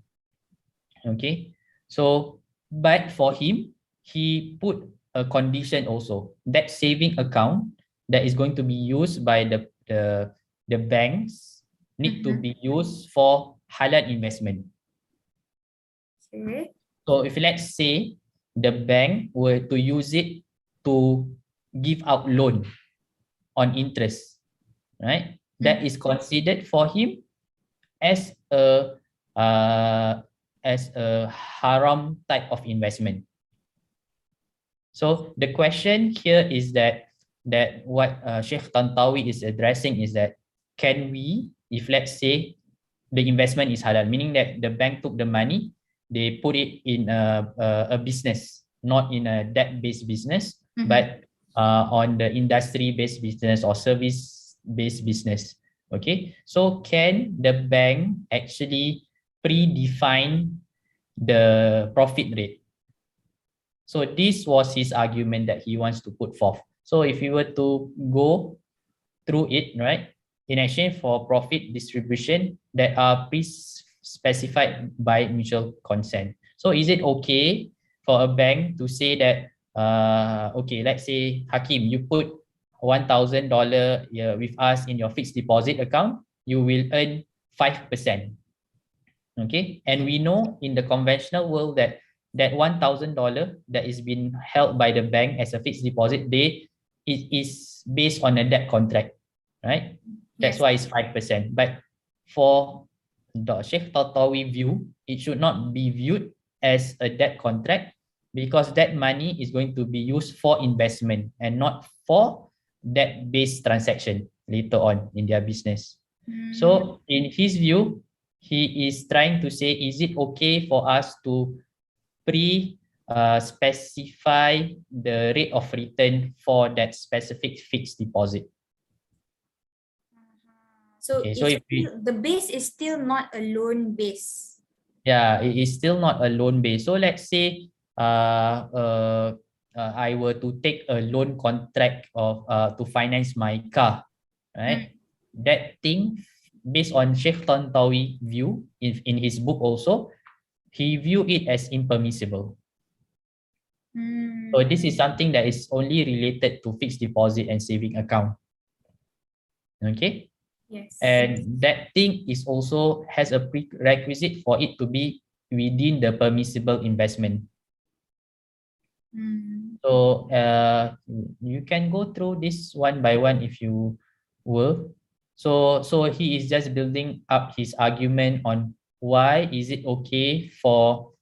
Speaker 2: Okay, so but for him, he put a condition also, that saving account that is going to be used by the banks need to be used for halal investment.
Speaker 1: Okay.
Speaker 2: So if let's say the bank were to use it to give out loan on interest, right? That is considered for him as a haram type of investment. So the question here is that what Sheikh Tantawi is addressing is that, can we, if let's say the investment is halal, meaning that the bank took the money, they put it in a business, not in a debt-based business, but on the industry-based business or service-based business. Okay, so can the bank actually predefine the profit rate? So this was his argument that he wants to put forth. So if you were to go through it, right, in exchange for profit distribution that are specified by mutual consent. So is it okay for a bank to say that, okay, let's say Hakim, you put $1,000 with us in your fixed deposit account, you will earn 5%. Okay, and we know in the conventional world that $1,000 that is being held by the bank as a fixed deposit, it is based on a debt contract, right? That's why it's 5%. But for the Sheikh Tantawi view, it should not be viewed as a debt contract, because that money is going to be used for investment and not for debt-based transaction later on in their business. So in his view, he is trying to say, is it okay for us to specify the rate of return for that specific fixed deposit?
Speaker 1: So,
Speaker 2: okay, so if
Speaker 1: the base is still not a loan base.
Speaker 2: Yeah, it is still not a loan base. So let's say I were to take a loan contract of to finance my car, right? That thing, based on Sheikh Tantawi view in his book also, he view it as impermissible. So this is something that is only related to fixed deposit and saving account. Okay.
Speaker 1: Yes.
Speaker 2: And that thing is also has a prerequisite for it to be within the permissible investment. So you can go through this one by one if you will. So he is just building up his argument on why is it okay for,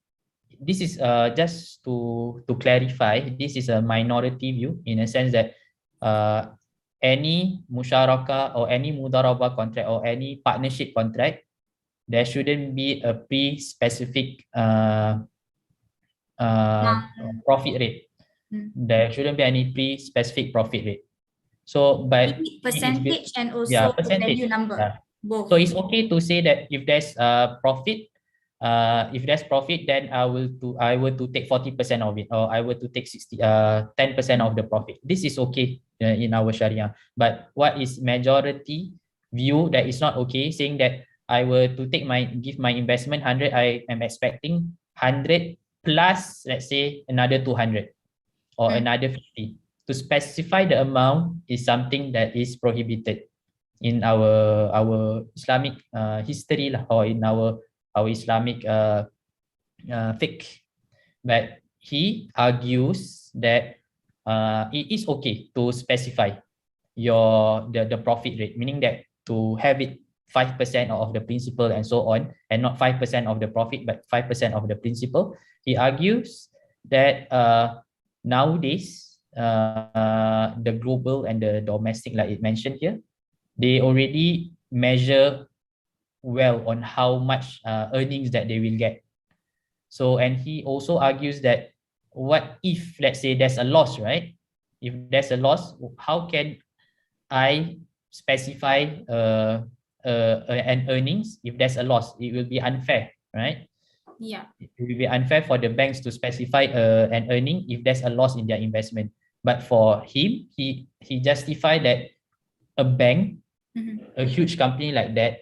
Speaker 2: this is just to clarify, this is a minority view in a sense that any musyarakah or any mudarabah contract or any partnership contract, there shouldn't be a pre-specific profit rate. There shouldn't be any pre-specific profit rate. So, but
Speaker 1: percentage and also value number.
Speaker 2: Yeah.
Speaker 1: Both.
Speaker 2: So it's okay to say that if there's profit, then I will to take 40% of it, or I will to take 10% of the profit. This is okay in our Sharia. But what is majority view that is not okay, saying that I were to give my investment 100, I am expecting 100 plus, let's say, another 200 or another 50. To specify the amount is something that is prohibited in our Islamic history lah, or in our Islamic fiqh. But he argues that it is okay to specify the profit rate, meaning that to have it 5% of the principal and so on, and not 5% of the profit, but 5% of the principal. He argues that nowadays, the global and the domestic, like it mentioned here, they already measure well on how much earnings that they will get. So, and he also argues that what if, let's say, there's a loss, right? If there's a loss, how can I specify an earnings if there's a loss? It will be unfair, right?
Speaker 1: Yeah.
Speaker 2: It will be unfair for the banks to specify an earning if there's a loss in their investment. But for him, he justified that a bank, a huge company like that,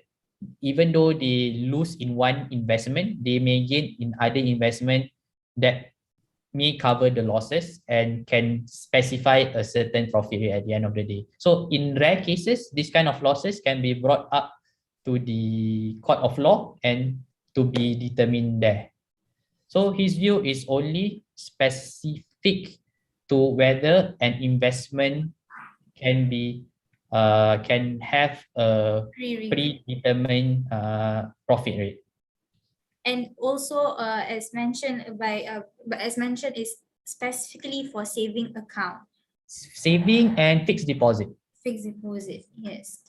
Speaker 2: even though they lose in one investment, they may gain in other investment that may cover the losses and can specify a certain profit rate at the end of the day. So in rare cases, this kind of losses can be brought up to the court of law and to be determined there. So his view is only specific to whether an investment can have a predetermined profit rate.
Speaker 1: And also, as mentioned is specifically for saving account.
Speaker 2: Saving and fixed deposit.
Speaker 1: Fixed deposit, yes.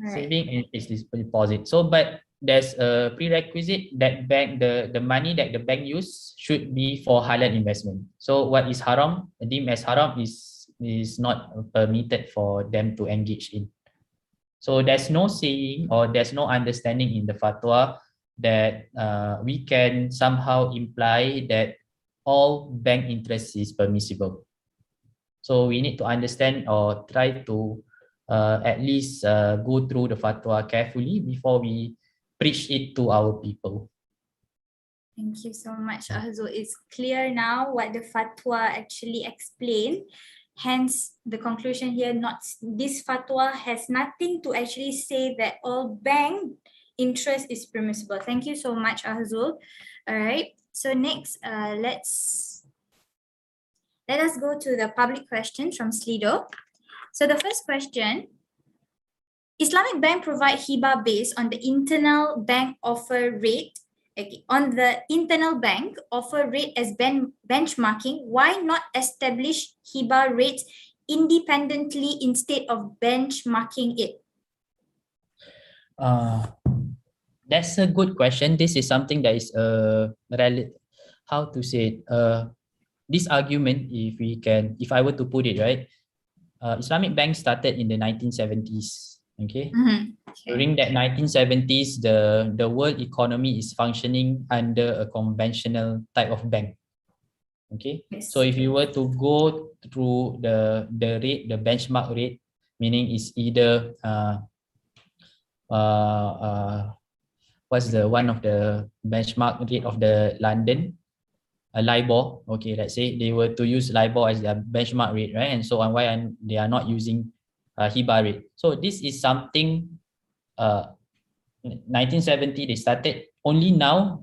Speaker 2: Saving and fixed deposit. So, but there's a prerequisite that the money that the bank use should be for halal investment. So, what is haram, deemed as haram, is not permitted for them to engage in. So, there's no saying or there's no understanding in the fatwa that we can somehow imply that all bank interest is permissible. So we need to understand or try to at least go through the fatwa carefully before we preach it to our people.
Speaker 1: Thank you so much, Azul. It's clear now what the fatwa actually explained. Hence, the conclusion here, this fatwa has nothing to actually say that all bank interest is permissible. Thank you so much, Azul. All right. So next, let us go to the public questions from Slido. So the first question: Islamic bank provide hiba based on the internal bank offer rate. Okay, on the internal bank offer rate as benchmarking. Why not establish hiba rates independently instead of benchmarking it?
Speaker 2: That's a good question. This is something that is how to say it? This argument, if I were to put it right, Islamic bank started in the 1970s. Okay. During that 1970s, the world economy is functioning under a conventional type of bank. Okay. Yes. So if you were to go through the rate, the benchmark rate, meaning is either what's the one of the benchmark rate of the London, LIBOR. Okay, let's say they were to use LIBOR as their benchmark rate, right? And so on, why they are not using hiba rate. So this is something 1970 they started. Only now,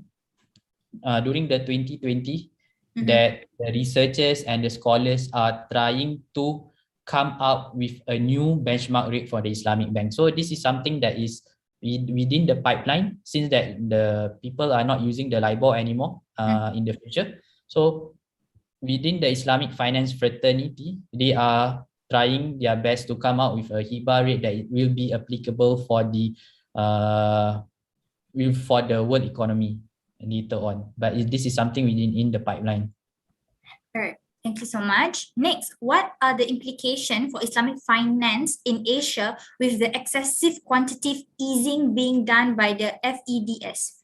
Speaker 2: during the 2020, that the researchers and the scholars are trying to come up with a new benchmark rate for the Islamic bank. So this is something that is within the pipeline, since that the people are not using the LIBOR anymore in the future. So within the Islamic finance fraternity, they are trying their best to come out with a Riba rate that will be applicable for the world economy later on. But this is something within in the pipeline.
Speaker 1: All right. Thank you so much. Next, what are the implications for Islamic finance in Asia with the excessive quantitative easing being done by the FEDS?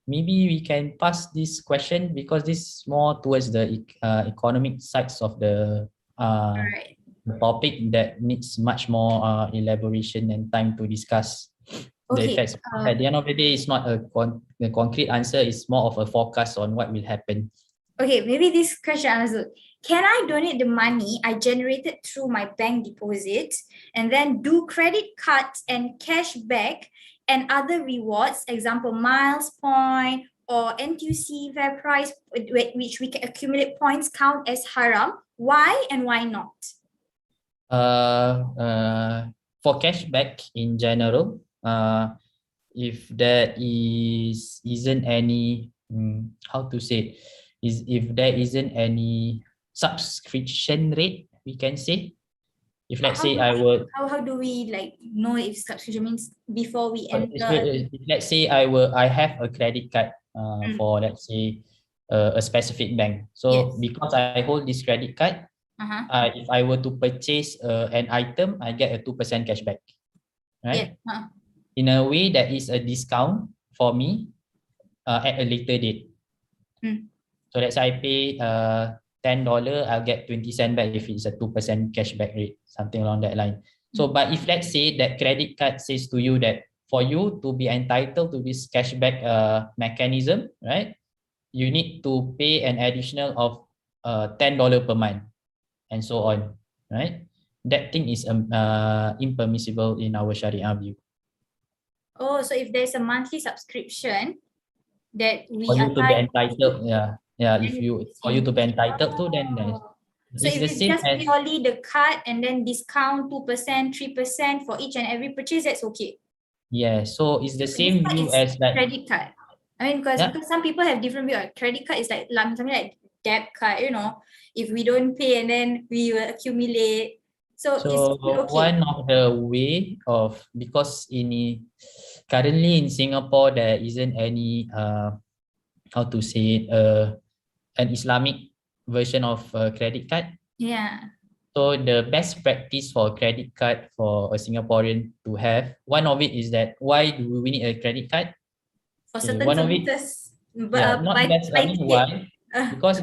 Speaker 2: Maybe we can pass this question because this is more towards the economic sides of the
Speaker 1: Right.
Speaker 2: topic that needs much more elaboration and time to discuss the
Speaker 1: Okay.
Speaker 2: effects. At the end of the day, it's not a concrete answer, it's more of a forecast on what will happen.
Speaker 1: Okay, maybe this question also. Can I donate the money I generated through my bank deposits and then do credit cards and cashback and other rewards, example, miles point or NTUC fair price, which we can accumulate points count as haram? Why and why not?
Speaker 2: For cashback in general, if there isn't any how to say if there isn't any subscription rate, we can say. If let's say I would
Speaker 1: how do we like know if subscription means before we enter?
Speaker 2: If let's say I have a credit card for let's say a specific bank. So because I hold this credit card, if I were to purchase an item, I get a 2% cashback, right? In a way, that is a discount for me at a later date. So let's say I pay $10, I'll get 20 cents back if it's a 2% cashback rate, something along that line. So, but if let's say that credit card says to you that for you to be entitled to this cashback mechanism, right, you need to pay an additional of $10 per month, and so on, right? That thing is impermissible in our Sharia view.
Speaker 1: Oh, so if there's a monthly subscription that we
Speaker 2: for you to be entitled, if you for you to be entitled to, then
Speaker 1: so if it's just purely the card and then discount 2%, 3% for each and every purchase, that's okay.
Speaker 2: Yeah, so it's the same view as like
Speaker 1: credit card. I mean, because some people have different view. Credit card is like something like debt card, you know, if we don't pay and then we will accumulate. So it's okay.
Speaker 2: One of the way of, because currently in Singapore there isn't any how to say it, an Islamic version of credit card.
Speaker 1: Yeah.
Speaker 2: So the best practice for credit card for a Singaporean to have, one of it is that why do we need a credit card?
Speaker 1: For certain
Speaker 2: one of it, not best. I mean, why? Because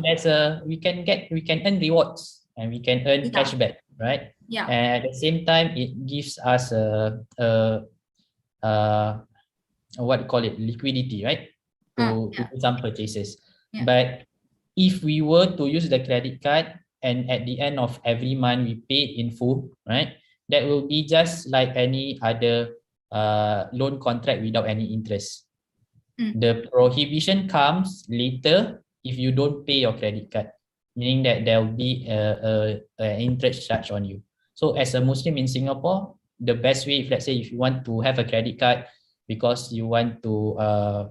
Speaker 2: we can earn rewards and we can earn cashback, right?
Speaker 1: Yeah.
Speaker 2: And at the same time, it gives us what you call it, liquidity, right? To do some purchases. Yeah. But if we were to use the credit card and at the end of every month we pay in full, right? That will be just like any other loan contract without any interest. The prohibition comes later if you don't pay your credit card, meaning that there will be an interest charge on you. So as a Muslim in Singapore, the best way, if let's say if you want to have a credit card because you want to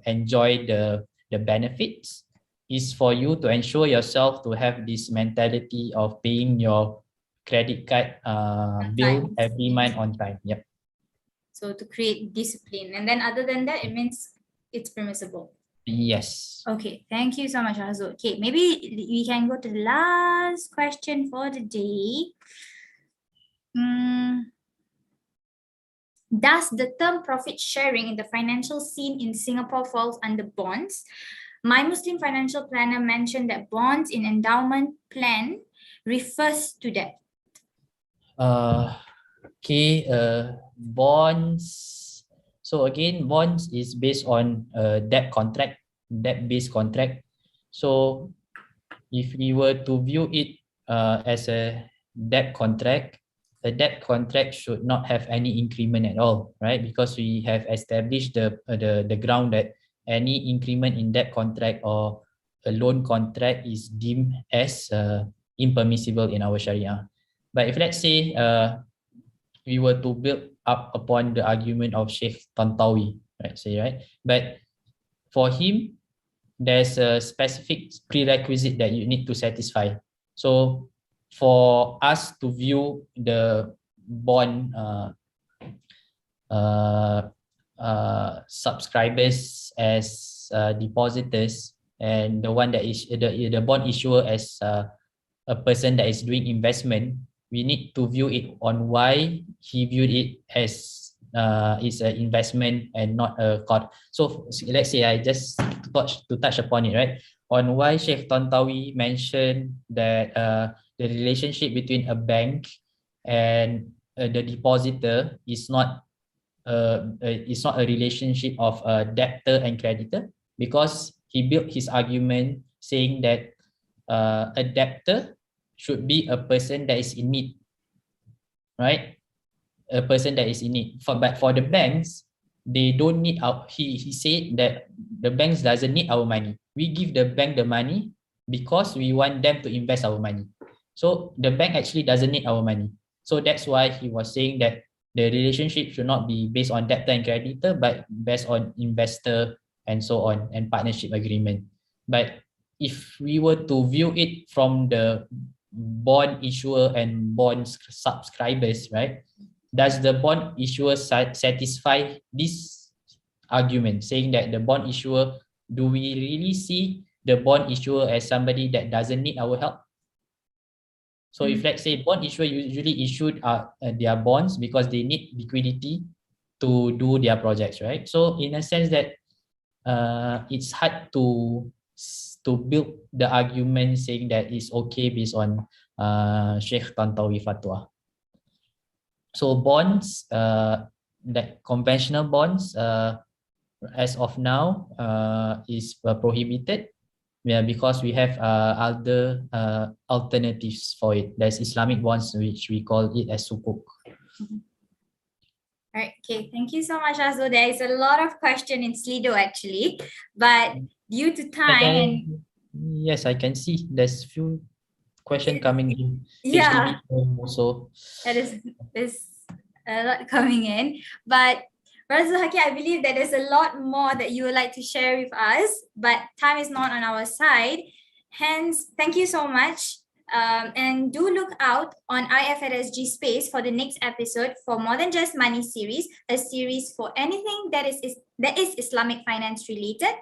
Speaker 2: enjoy the benefits, is for you to ensure yourself to have this mentality of paying your credit card bill every month on time. Yep.
Speaker 1: So to create discipline, and then other than that, it means it's permissible.
Speaker 2: Yes.
Speaker 1: Okay, thank you so much, Azul. Okay, maybe we can go to the last question for the day. Does the term profit sharing in the financial scene in Singapore falls under bonds? My Muslim financial planner mentioned that bonds in endowment plan refers to that.
Speaker 2: Bonds. So again, bonds is based on debt-based contract. So if we were to view it as a debt contract, a debt contract should not have any increment at all, right? Because we have established the ground that any increment in debt contract or a loan contract is deemed as impermissible in our Sharia. But if let's say we were to build up upon the argument of Sheikh Tantawi, right? But for him, there's a specific prerequisite that you need to satisfy. So for us to view the bond subscribers as depositors, and the one that is the bond issuer as a person that is doing investment, we need to view it on why he viewed it as it's an investment and not a court. So let's say I just touch upon it, right? On why Sheikh Tantawi mentioned that the relationship between a bank and the depositor is not it's not a relationship of a debtor and creditor, because he built his argument saying that a debtor should be a person that is in need, right? A person that is in need. But for the banks, they don't need our. He said that the banks doesn't need our money. We give the bank the money because we want them to invest our money. So the bank actually doesn't need our money. So that's why he was saying that the relationship should not be based on debtor and creditor, but based on investor and so on, and partnership agreement. But if we were to view it from the bond issuer and bond subscribers, right? Does the bond issuer satisfy this argument, saying that the bond issuer, do we really see the bond issuer as somebody that doesn't need our help? So if let's say bond issuer usually issued their bonds because they need liquidity to do their projects, right? So in a sense that it's hard to build the argument saying that it's okay based on Sheikh Tantawi fatwa. So bonds, that conventional bonds, as of now, is prohibited. Yeah, because we have other alternatives for it. There's Islamic bonds, which we call it as sukuk.
Speaker 1: Right. Okay. Thank you so much, Azul. There is a lot of question in Slido actually, but due to time
Speaker 2: yes, I can see there's few question coming in.
Speaker 1: Yeah,
Speaker 2: HDB also.
Speaker 1: there's a lot coming in, but Zul Hakim, I believe that there's a lot more that you would like to share with us, but time is not on our side. Hence, thank you so much. And do look out on IFRSG space for the next episode for More Than Just Money series, a series for anything that is Islamic finance related.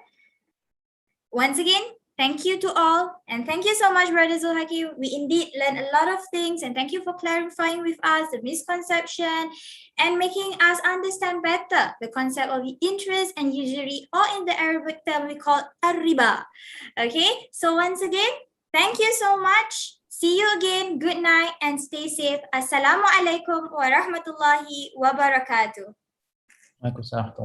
Speaker 1: Once again, thank you to all, and thank you so much, Brother Zul Hakim. We indeed learned a lot of things, and thank you for clarifying with us the misconception and making us understand better the concept of the interest and usury, or in the Arabic term we call Riba. Okay, so once again, thank you so much. See you again. Good night and stay safe. Assalamualaikum warahmatullahi wabarakatuh.
Speaker 2: Waalaikumsalam.